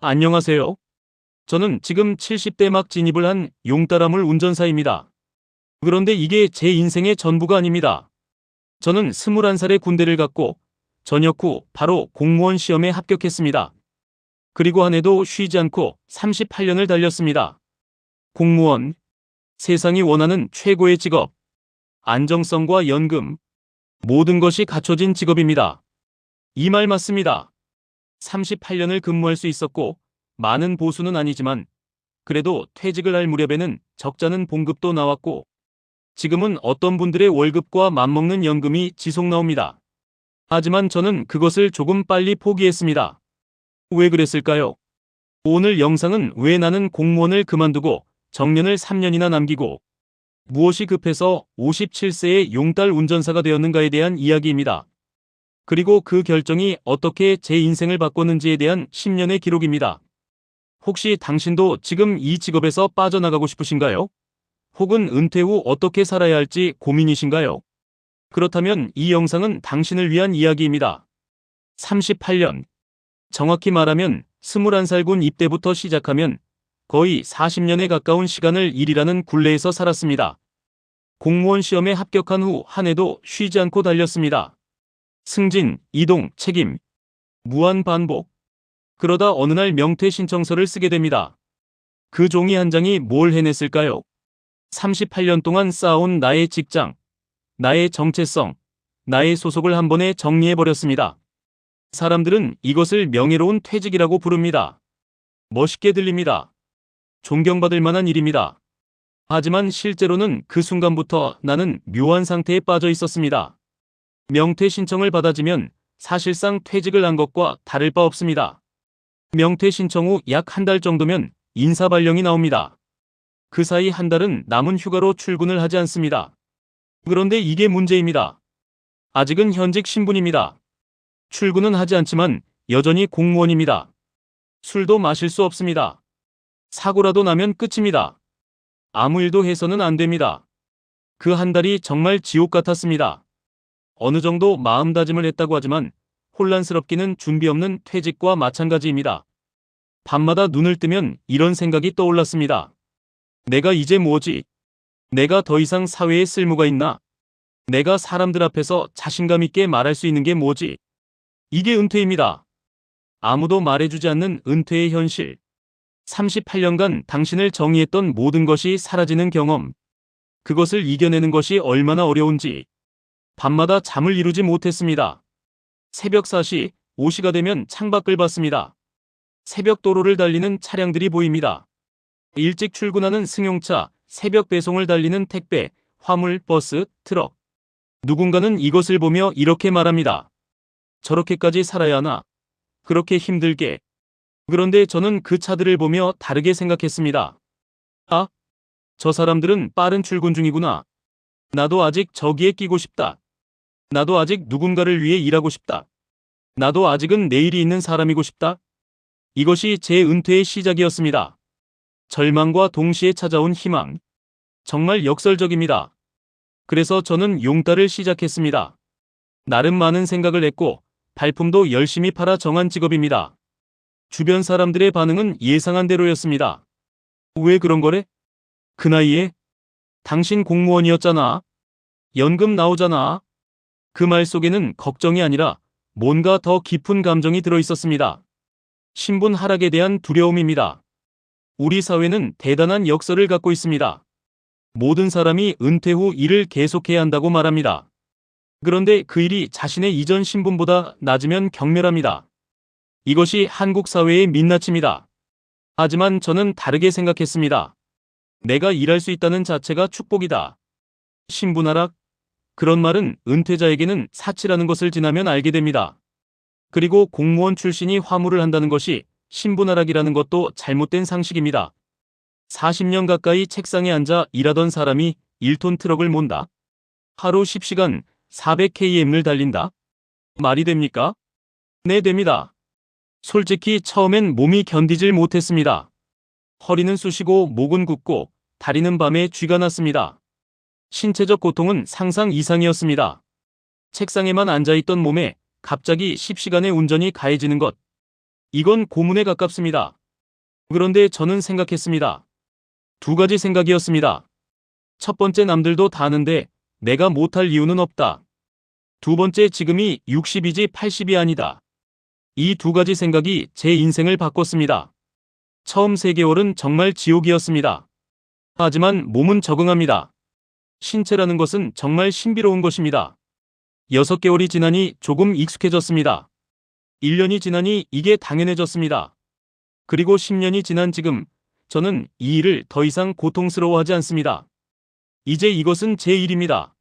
안녕하세요. 저는 지금 70대 막 진입을 한 용따라물 운전사입니다. 그런데 이게 제 인생의 전부가 아닙니다. 저는 21살에 군대를 갔고 전역 후 바로 공무원 시험에 합격했습니다. 그리고 한 해도 쉬지 않고 38년을 달렸습니다. 공무원, 세상이 원하는 최고의 직업, 안정성과 연금, 모든 것이 갖춰진 직업입니다. 이 말 맞습니다. 38년을 근무할 수 있었고 많은 보수는 아니지만 그래도 퇴직을 할 무렵에는 적잖은 봉급도 나왔고 지금은 어떤 분들의 월급과 맞먹는 연금이 지속 나옵니다. 하지만 저는 그것을 조금 빨리 포기했습니다. 왜 그랬을까요? 오늘 영상은 왜 나는 공무원을 그만두고 정년을 3년이나 남기고 무엇이 급해서 57세의 용딸 운전사가 되었는가에 대한 이야기입니다. 그리고 그 결정이 어떻게 제 인생을 바꿨는지에 대한 10년의 기록입니다. 혹시 당신도 지금 이 직업에서 빠져나가고 싶으신가요? 혹은 은퇴 후 어떻게 살아야 할지 고민이신가요? 그렇다면 이 영상은 당신을 위한 이야기입니다. 38년. 정확히 말하면 21살 군 입대부터 시작하면 거의 40년에 가까운 시간을 일이라는 굴레에서 살았습니다. 공무원 시험에 합격한 후 한 해도 쉬지 않고 달렸습니다. 승진, 이동, 책임, 무한 반복. 그러다 어느 날 명퇴 신청서를 쓰게 됩니다. 그 종이 한 장이 뭘 해냈을까요? 38년 동안 쌓아온 나의 직장, 나의 정체성, 나의 소속을 한 번에 정리해버렸습니다. 사람들은 이것을 명예로운 퇴직이라고 부릅니다. 멋있게 들립니다. 존경받을 만한 일입니다. 하지만 실제로는 그 순간부터 나는 묘한 상태에 빠져 있었습니다. 명퇴 신청을 받아지면 사실상 퇴직을 한 것과 다를 바 없습니다. 명퇴 신청 후 약 한 달 정도면 인사 발령이 나옵니다. 그 사이 한 달은 남은 휴가로 출근을 하지 않습니다. 그런데 이게 문제입니다. 아직은 현직 신분입니다. 출근은 하지 않지만 여전히 공무원입니다. 술도 마실 수 없습니다. 사고라도 나면 끝입니다. 아무 일도 해서는 안 됩니다. 그 한 달이 정말 지옥 같았습니다. 어느 정도 마음다짐을 했다고 하지만 혼란스럽기는 준비 없는 퇴직과 마찬가지입니다. 밤마다 눈을 뜨면 이런 생각이 떠올랐습니다. 내가 이제 뭐지? 내가 더 이상 사회에 쓸모가 있나? 내가 사람들 앞에서 자신감 있게 말할 수 있는 게 뭐지? 이게 은퇴입니다. 아무도 말해주지 않는 은퇴의 현실. 38년간 당신을 정의했던 모든 것이 사라지는 경험. 그것을 이겨내는 것이 얼마나 어려운지. 밤마다 잠을 이루지 못했습니다. 새벽 4시, 5시가 되면 창밖을 봤습니다. 새벽 도로를 달리는 차량들이 보입니다. 일찍 출근하는 승용차, 새벽 배송을 달리는 택배, 화물, 버스, 트럭. 누군가는 이것을 보며 이렇게 말합니다. 저렇게까지 살아야 하나? 그렇게 힘들게. 그런데 저는 그 차들을 보며 다르게 생각했습니다. 아, 저 사람들은 빠른 출근 중이구나. 나도 아직 저기에 끼고 싶다. 나도 아직 누군가를 위해 일하고 싶다. 나도 아직은 내일이 있는 사람이고 싶다. 이것이 제 은퇴의 시작이었습니다. 절망과 동시에 찾아온 희망. 정말 역설적입니다. 그래서 저는 용따를 시작했습니다. 나름 많은 생각을 했고 발품도 열심히 팔아 정한 직업입니다. 주변 사람들의 반응은 예상한 대로였습니다. 왜 그런 거래? 그 나이에? 당신 공무원이었잖아. 연금 나오잖아. 그 말 속에는 걱정이 아니라 뭔가 더 깊은 감정이 들어 있었습니다. 신분 하락에 대한 두려움입니다. 우리 사회는 대단한 역설을 갖고 있습니다. 모든 사람이 은퇴 후 일을 계속해야 한다고 말합니다. 그런데 그 일이 자신의 이전 신분보다 낮으면 경멸합니다. 이것이 한국 사회의 민낯입니다. 하지만 저는 다르게 생각했습니다. 내가 일할 수 있다는 자체가 축복이다. 신분 하락? 그런 말은 은퇴자에게는 사치라는 것을 지나면 알게 됩니다. 그리고 공무원 출신이 화물을 한다는 것이 신분 하락이라는 것도 잘못된 상식입니다. 40년 가까이 책상에 앉아 일하던 사람이 1톤 트럭을 몬다. 하루 10시간 400km를 달린다. 말이 됩니까? 네, 됩니다. 솔직히 처음엔 몸이 견디질 못했습니다. 허리는 쑤시고 목은 굽고 다리는 밤에 쥐가 났습니다. 신체적 고통은 상상 이상이었습니다. 책상에만 앉아있던 몸에 갑자기 10시간의 운전이 가해지는 것. 이건 고문에 가깝습니다. 그런데 저는 생각했습니다. 두 가지 생각이었습니다. 첫 번째, 남들도 다 아는데 내가 못할 이유는 없다. 두 번째, 지금이 60이지 80이 아니다. 이 두 가지 생각이 제 인생을 바꿨습니다. 처음 3개월은 정말 지옥이었습니다. 하지만 몸은 적응합니다. 신체라는 것은 정말 신비로운 것입니다. 6개월이 지나니 조금 익숙해졌습니다. 1년이 지나니 이게 당연해졌습니다. 그리고 10년이 지난 지금 저는 이 일을 더 이상 고통스러워하지 않습니다. 이제 이것은 제 일입니다.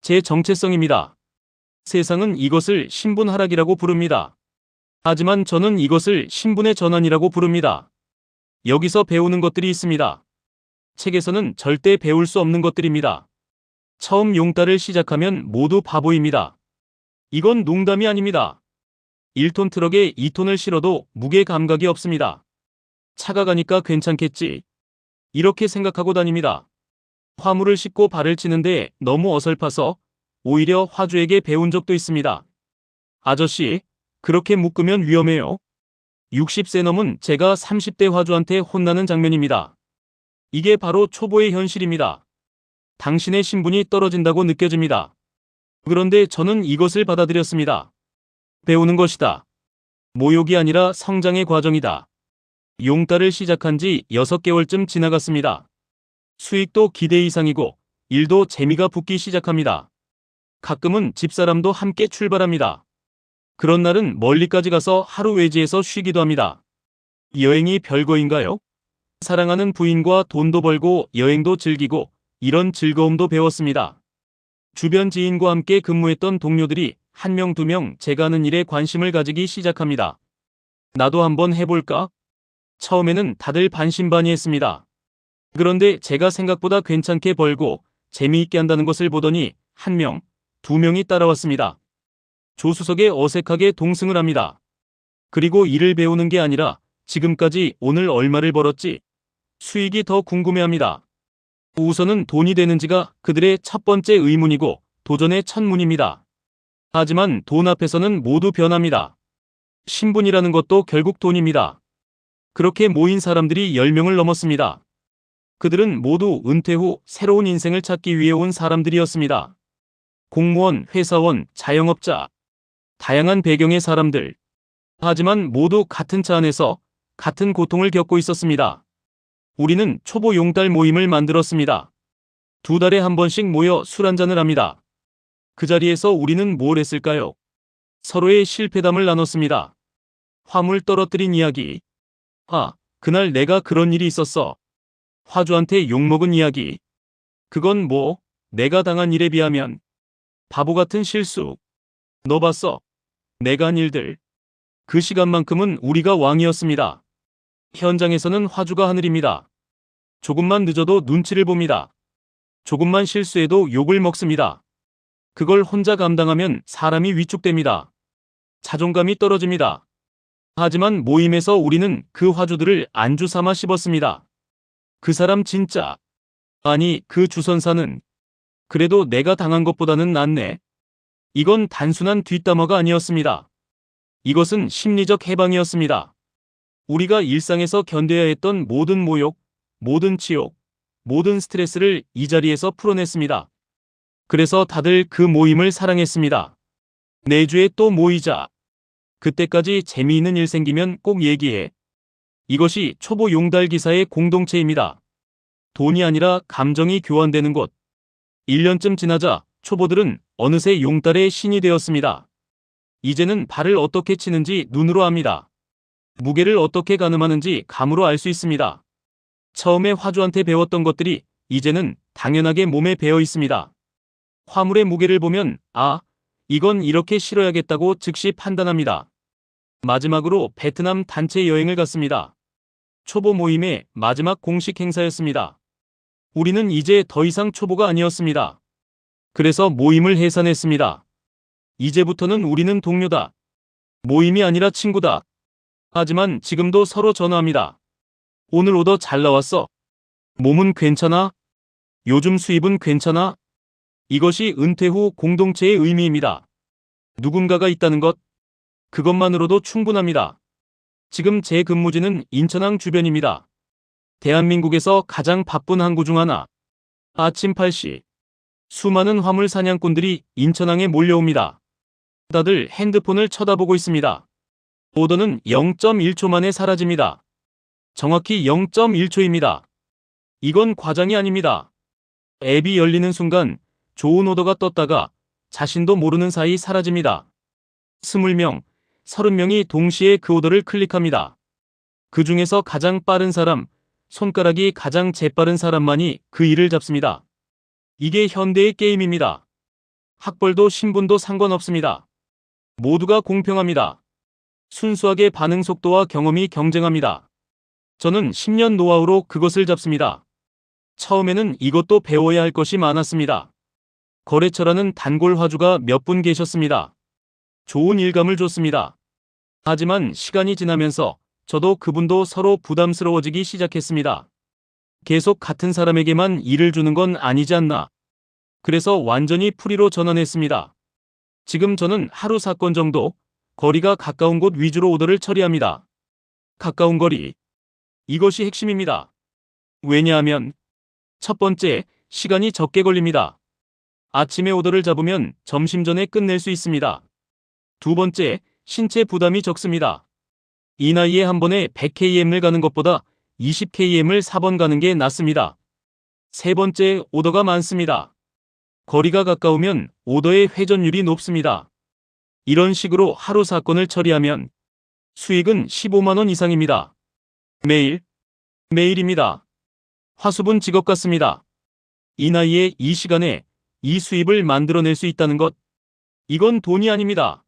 제 정체성입니다. 세상은 이것을 신분 하락이라고 부릅니다. 하지만 저는 이것을 신분의 전환이라고 부릅니다. 여기서 배우는 것들이 있습니다. 책에서는 절대 배울 수 없는 것들입니다. 처음 용따를 시작하면 모두 바보입니다. 이건 농담이 아닙니다. 1톤 트럭에 2톤을 실어도 무게 감각이 없습니다. 차가 가니까 괜찮겠지. 이렇게 생각하고 다닙니다. 화물을 싣고 발을 치는데 너무 어설퍼서 오히려 화주에게 배운 적도 있습니다. 아저씨, 그렇게 묶으면 위험해요. 60세 넘은 제가 30대 화주한테 혼나는 장면입니다. 이게 바로 초보의 현실입니다. 당신의 신분이 떨어진다고 느껴집니다. 그런데 저는 이것을 받아들였습니다. 배우는 것이다. 모욕이 아니라 성장의 과정이다. 용따를 시작한 지 6개월쯤 지나갔습니다. 수익도 기대 이상이고 일도 재미가 붙기 시작합니다. 가끔은 집사람도 함께 출발합니다. 그런 날은 멀리까지 가서 하루 외지에서 쉬기도 합니다. 여행이 별거인가요? 사랑하는 부인과 돈도 벌고 여행도 즐기고 이런 즐거움도 배웠습니다. 주변 지인과 함께 근무했던 동료들이 1명, 2명 제가 하는 일에 관심을 가지기 시작합니다. 나도 한번 해볼까? 처음에는 다들 반신반의했습니다. 그런데 제가 생각보다 괜찮게 벌고 재미있게 한다는 것을 보더니 1명, 2명이 따라왔습니다. 조수석에 어색하게 동승을 합니다. 그리고 일을 배우는 게 아니라 지금까지 오늘 얼마를 벌었지? 수익이 더 궁금해합니다. 우선은 돈이 되는지가 그들의 첫 번째 의문이고 도전의 첫 문입니다. 하지만 돈 앞에서는 모두 변합니다. 신분이라는 것도 결국 돈입니다. 그렇게 모인 사람들이 10명을 넘었습니다. 그들은 모두 은퇴 후 새로운 인생을 찾기 위해 온 사람들이었습니다. 공무원, 회사원, 자영업자, 다양한 배경의 사람들. 하지만 모두 같은 차 안에서 같은 고통을 겪고 있었습니다. 우리는 초보 용딸 모임을 만들었습니다. 2달에 한 번씩 모여 술 한잔을 합니다. 그 자리에서 우리는 뭘 했을까요? 서로의 실패담을 나눴습니다. 화물 떨어뜨린 이야기. 아, 그날 내가 그런 일이 있었어. 화주한테 욕먹은 이야기. 그건 뭐, 내가 당한 일에 비하면 바보 같은 실수. 너 봤어? 내가 한 일들. 그 시간만큼은 우리가 왕이었습니다. 현장에서는 화주가 하늘입니다. 조금만 늦어도 눈치를 봅니다. 조금만 실수해도 욕을 먹습니다. 그걸 혼자 감당하면 사람이 위축됩니다. 자존감이 떨어집니다. 하지만 모임에서 우리는 그 화주들을 안주 삼아 씹었습니다. 그 사람 진짜. 아니, 그 주선사는. 그래도 내가 당한 것보다는 낫네. 이건 단순한 뒷담화가 아니었습니다. 이것은 심리적 해방이었습니다. 우리가 일상에서 견뎌야 했던 모든 모욕, 모든 치욕, 모든 스트레스를 이 자리에서 풀어냈습니다. 그래서 다들 그 모임을 사랑했습니다. 내주에 또 모이자. 그때까지 재미있는 일 생기면 꼭 얘기해. 이것이 초보 용달 기사의 공동체입니다. 돈이 아니라 감정이 교환되는 곳. 1년쯤 지나자 초보들은 어느새 용달의 신이 되었습니다. 이제는 발을 어떻게 치는지 눈으로 압니다. 무게를 어떻게 가늠하는지 감으로 알 수 있습니다. 처음에 화주한테 배웠던 것들이 이제는 당연하게 몸에 배어 있습니다. 화물의 무게를 보면 이건 이렇게 실어야겠다고 즉시 판단합니다. 마지막으로 베트남 단체 여행을 갔습니다. 초보 모임의 마지막 공식 행사였습니다. 우리는 이제 더 이상 초보가 아니었습니다. 그래서 모임을 해산했습니다. 이제부터는 우리는 동료다. 모임이 아니라 친구다. 하지만 지금도 서로 전화합니다. 오늘 오더 잘 나왔어. 몸은 괜찮아? 요즘 수입은 괜찮아? 이것이 은퇴 후 공동체의 의미입니다. 누군가가 있다는 것, 그것만으로도 충분합니다. 지금 제 근무지는 인천항 주변입니다. 대한민국에서 가장 바쁜 항구 중 하나. 아침 8시. 수많은 화물 사냥꾼들이 인천항에 몰려옵니다. 다들 핸드폰을 쳐다보고 있습니다. 오더는 0.1초 만에 사라집니다. 정확히 0.1초입니다. 이건 과장이 아닙니다. 앱이 열리는 순간 좋은 오더가 떴다가 자신도 모르는 사이 사라집니다. 20명, 30명이 동시에 그 오더를 클릭합니다. 그 중에서 가장 빠른 사람, 손가락이 가장 재빠른 사람만이 그 일을 잡습니다. 이게 현대의 게임입니다. 학벌도 신분도 상관없습니다. 모두가 공평합니다. 순수하게 반응 속도와 경험이 경쟁합니다. 저는 10년 노하우로 그것을 잡습니다. 처음에는 이것도 배워야 할 것이 많았습니다. 거래처라는 단골 화주가 몇 분 계셨습니다. 좋은 일감을 줬습니다. 하지만 시간이 지나면서 저도 그분도 서로 부담스러워지기 시작했습니다. 계속 같은 사람에게만 일을 주는 건 아니지 않나. 그래서 완전히 프리로 전환했습니다. 지금 저는 하루 사건 정도, 거리가 가까운 곳 위주로 오더를 처리합니다. 가까운 거리. 이것이 핵심입니다. 왜냐하면 첫 번째, 시간이 적게 걸립니다. 아침에 오더를 잡으면 점심 전에 끝낼 수 있습니다. 두 번째, 신체 부담이 적습니다. 이 나이에 한 번에 100km를 가는 것보다 20km를 4번 가는 게 낫습니다. 세 번째, 오더가 많습니다. 거리가 가까우면 오더의 회전율이 높습니다. 이런 식으로 하루 사건을 처리하면 수익은 15만 원 이상입니다. 매일입니다. 화수분 직업 같습니다. 이 나이에 이 시간에 이 수입을 만들어낼 수 있다는 것. 이건 돈이 아닙니다.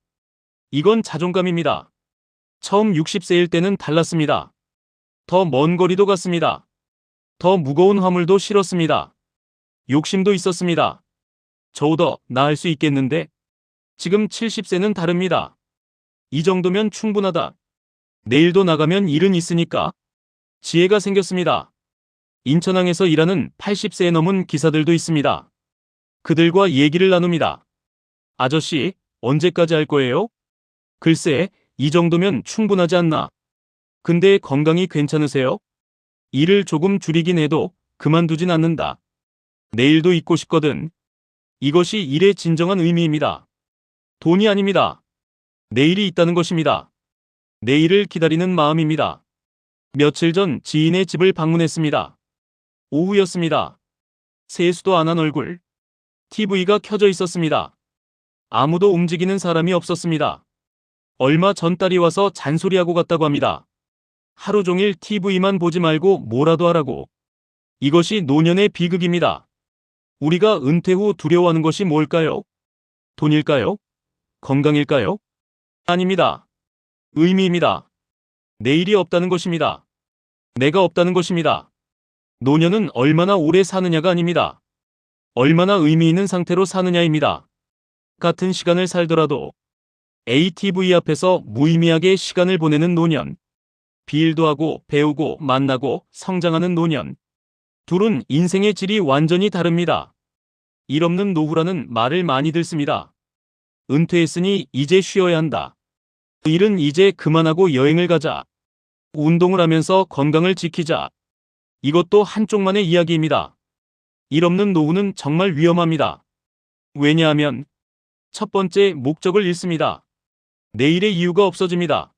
이건 자존감입니다. 처음 60세일 때는 달랐습니다. 더 먼 거리도 갔습니다. 더 무거운 화물도 실었습니다. 욕심도 있었습니다. 저도 나 할 수 있겠는데? 지금 70세는 다릅니다. 이 정도면 충분하다. 내일도 나가면 일은 있으니까. 지혜가 생겼습니다. 인천항에서 일하는 80세 넘은 기사들도 있습니다. 그들과 얘기를 나눕니다. 아저씨, 언제까지 할 거예요? 글쎄, 이 정도면 충분하지 않나. 근데 건강이 괜찮으세요? 일을 조금 줄이긴 해도 그만두진 않는다. 내일도 있고 싶거든. 이것이 일의 진정한 의미입니다. 돈이 아닙니다. 내일이 있다는 것입니다. 내일을 기다리는 마음입니다. 며칠 전 지인의 집을 방문했습니다. 오후였습니다. 세수도 안 한 얼굴. TV가 켜져 있었습니다. 아무도 움직이는 사람이 없었습니다. 얼마 전 딸이 와서 잔소리하고 갔다고 합니다. 하루 종일 TV만 보지 말고 뭐라도 하라고. 이것이 노년의 비극입니다. 우리가 은퇴 후 두려워하는 것이 뭘까요? 돈일까요? 건강일까요? 아닙니다. 의미입니다. 내일이 없다는 것입니다. 내가 없다는 것입니다. 노년은 얼마나 오래 사느냐가 아닙니다. 얼마나 의미 있는 상태로 사느냐입니다. 같은 시간을 살더라도 ATV 앞에서 무의미하게 시간을 보내는 노년. 비일도 하고 배우고 만나고 성장하는 노년. 둘은 인생의 질이 완전히 다릅니다. 일 없는 노후라는 말을 많이 듣습니다. 은퇴했으니 이제 쉬어야 한다. 일은 이제 그만하고 여행을 가자. 운동을 하면서 건강을 지키자. 이것도 한쪽만의 이야기입니다. 일 없는 노후는 정말 위험합니다. 왜냐하면 첫 번째, 목적을 잃습니다. 내일의 이유가 없어집니다.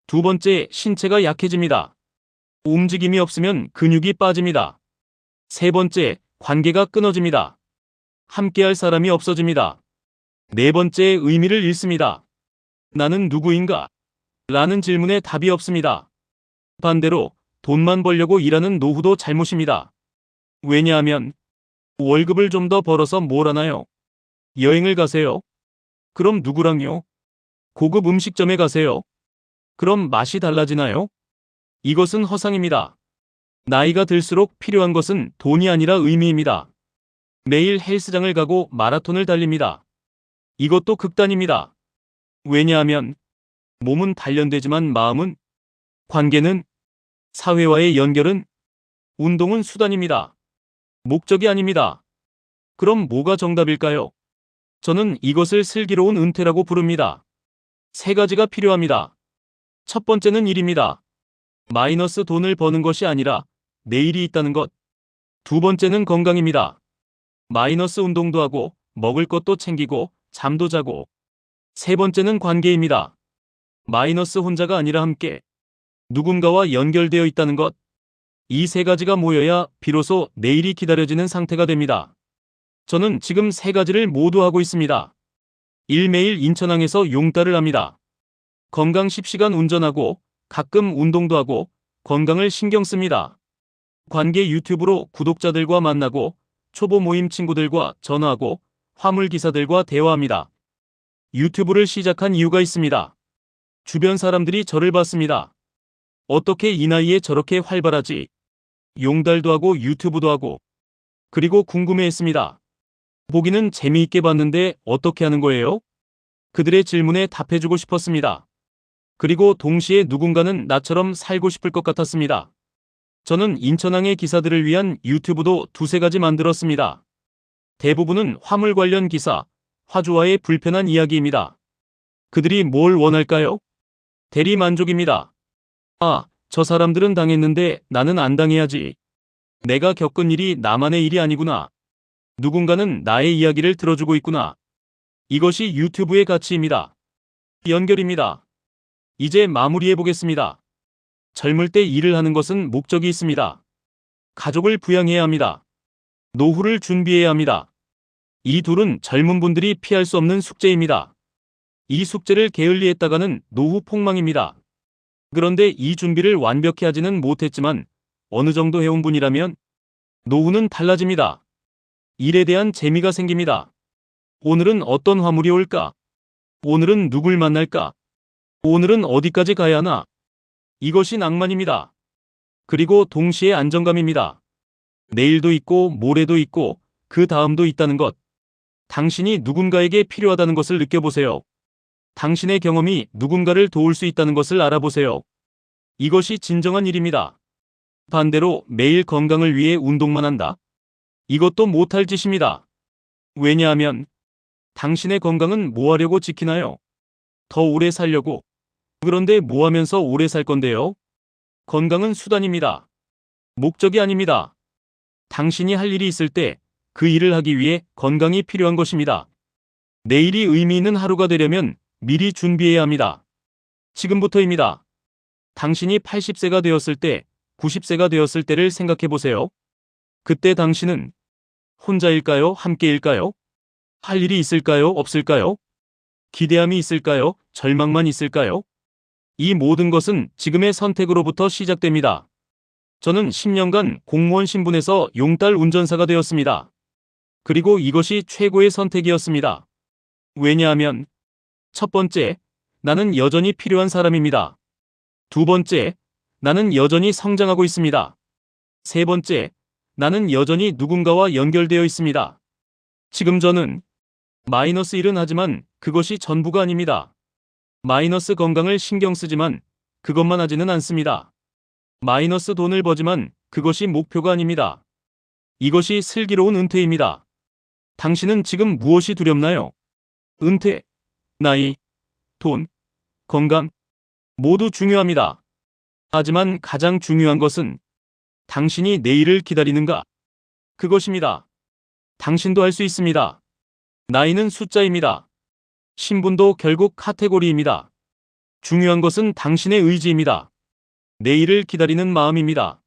두 번째, 신체가 약해집니다. 움직임이 없으면 근육이 빠집니다. 세 번째, 관계가 끊어집니다. 함께할 사람이 없어집니다. 네 번째, 의미를 잃습니다. 나는 누구인가? 라는 질문에 답이 없습니다. 반대로 돈만 벌려고 일하는 노후도 잘못입니다. 왜냐하면 월급을 좀 더 벌어서 뭘 하나요? 여행을 가세요? 그럼 누구랑요? 고급 음식점에 가세요? 그럼 맛이 달라지나요? 이것은 허상입니다. 나이가 들수록 필요한 것은 돈이 아니라 의미입니다. 매일 헬스장을 가고 마라톤을 달립니다. 이것도 극단입니다. 왜냐하면 몸은 단련되지만 마음은, 관계는, 사회와의 연결은, 운동은 수단입니다. 목적이 아닙니다. 그럼 뭐가 정답일까요? 저는 이것을 슬기로운 은퇴라고 부릅니다. 세 가지가 필요합니다. 첫 번째는 일입니다. 마이너스 돈을 버는 것이 아니라 내일이 있다는 것. 두 번째는 건강입니다. 마이너스 운동도 하고 먹을 것도 챙기고 잠도 자고. 세 번째는 관계입니다. 마이너스 혼자가 아니라 함께 누군가와 연결되어 있다는 것. 이 세 가지가 모여야 비로소 내일이 기다려지는 상태가 됩니다. 저는 지금 세 가지를 모두 하고 있습니다. 매일 인천항에서 용따를 합니다. 건강 10시간 운전하고 가끔 운동도 하고 건강을 신경 씁니다. 관계 유튜브로 구독자들과 만나고 초보 모임 친구들과 전화하고 화물 기사들과 대화합니다. 유튜브를 시작한 이유가 있습니다. 주변 사람들이 저를 봤습니다. 어떻게 이 나이에 저렇게 활발하지? 용달도 하고 유튜브도 하고. 그리고 궁금해했습니다. 보기는 재미있게 봤는데 어떻게 하는 거예요? 그들의 질문에 답해주고 싶었습니다. 그리고 동시에 누군가는 나처럼 살고 싶을 것 같았습니다. 저는 인천항의 기사들을 위한 유튜브도 두세 가지 만들었습니다. 대부분은 화물 관련 기사, 화주와의 불편한 이야기입니다. 그들이 뭘 원할까요? 대리 만족입니다. 아, 저 사람들은 당했는데 나는 안 당해야지. 내가 겪은 일이 나만의 일이 아니구나. 누군가는 나의 이야기를 들어주고 있구나. 이것이 유튜브의 가치입니다. 연결입니다. 이제 마무리해 보겠습니다. 젊을 때 일을 하는 것은 목적이 있습니다. 가족을 부양해야 합니다. 노후를 준비해야 합니다. 이 둘은 젊은 분들이 피할 수 없는 숙제입니다. 이 숙제를 게을리했다가는 노후 폭망입니다. 그런데 이 준비를 완벽히 하지는 못했지만 어느 정도 해온 분이라면 노후는 달라집니다. 일에 대한 재미가 생깁니다. 오늘은 어떤 화물이 올까? 오늘은 누굴 만날까? 오늘은 어디까지 가야 하나? 이것이 낭만입니다. 그리고 동시에 안정감입니다. 내일도 있고 모레도 있고 그 다음도 있다는 것. 당신이 누군가에게 필요하다는 것을 느껴보세요. 당신의 경험이 누군가를 도울 수 있다는 것을 알아보세요. 이것이 진정한 일입니다. 반대로 매일 건강을 위해 운동만 한다? 이것도 못할 짓입니다. 왜냐하면 당신의 건강은 뭐 하려고 지키나요? 더 오래 살려고. 그런데 뭐 하면서 오래 살 건데요? 건강은 수단입니다. 목적이 아닙니다. 당신이 할 일이 있을 때 그 일을 하기 위해 건강이 필요한 것입니다. 내일이 의미 있는 하루가 되려면 미리 준비해야 합니다. 지금부터입니다. 당신이 80세가 되었을 때, 90세가 되었을 때를 생각해 보세요. 그때 당신은 혼자일까요? 함께일까요? 할 일이 있을까요? 없을까요? 기대함이 있을까요? 절망만 있을까요? 이 모든 것은 지금의 선택으로부터 시작됩니다. 저는 10년간 공무원 신분에서 용달 운전사가 되었습니다. 그리고 이것이 최고의 선택이었습니다. 왜냐하면 첫 번째, 나는 여전히 필요한 사람입니다. 두 번째, 나는 여전히 성장하고 있습니다. 세 번째, 나는 여전히 누군가와 연결되어 있습니다. 지금 저는 마이너스 일은 하지만 그것이 전부가 아닙니다. 마이너스 건강을 신경 쓰지만 그것만 하지는 않습니다. 마이너스 돈을 버지만 그것이 목표가 아닙니다. 이것이 슬기로운 은퇴입니다. 당신은 지금 무엇이 두렵나요? 은퇴, 나이, 돈, 건강, 모두 중요합니다. 하지만 가장 중요한 것은 당신이 내일을 기다리는가? 그것입니다. 당신도 할 수 있습니다. 나이는 숫자입니다. 신분도 결국 카테고리입니다. 중요한 것은 당신의 의지입니다. 내일을 기다리는 마음입니다.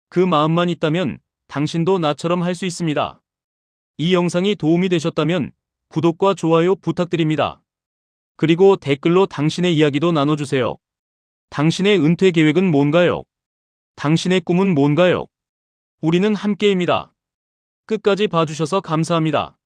그 마음만 있다면 당신도 나처럼 할 수 있습니다. 이 영상이 도움이 되셨다면 구독과 좋아요 부탁드립니다. 그리고 댓글로 당신의 이야기도 나눠주세요. 당신의 은퇴 계획은 뭔가요? 당신의 꿈은 뭔가요? 우리는 함께입니다. 끝까지 봐주셔서 감사합니다.